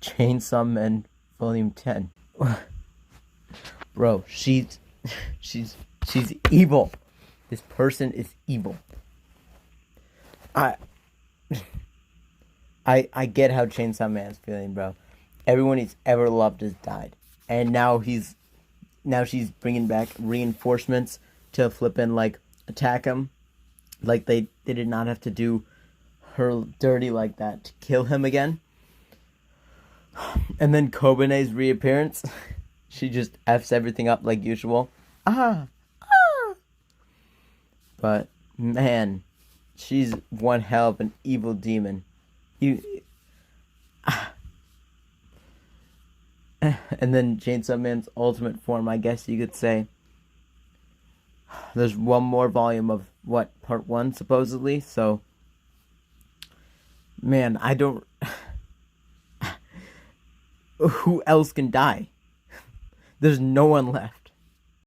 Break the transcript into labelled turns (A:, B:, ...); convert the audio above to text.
A: Chainsaw Man Volume 10. Bro, she's evil. This person is evil. I I get how Chainsaw Man's feeling, bro. Everyone he's ever loved has died, and now she's bringing back reinforcements to flip and like attack him. Like they did not have to do her dirty like that to kill him again. And then Kobane's reappearance, she just f's everything up like usual. But man, she's one hell of an evil demon. You. And then Chainsaw Man's ultimate form, I guess you could say. There's one more volume of part 1 supposedly, so man, I don't. Who else can die? There's no one left.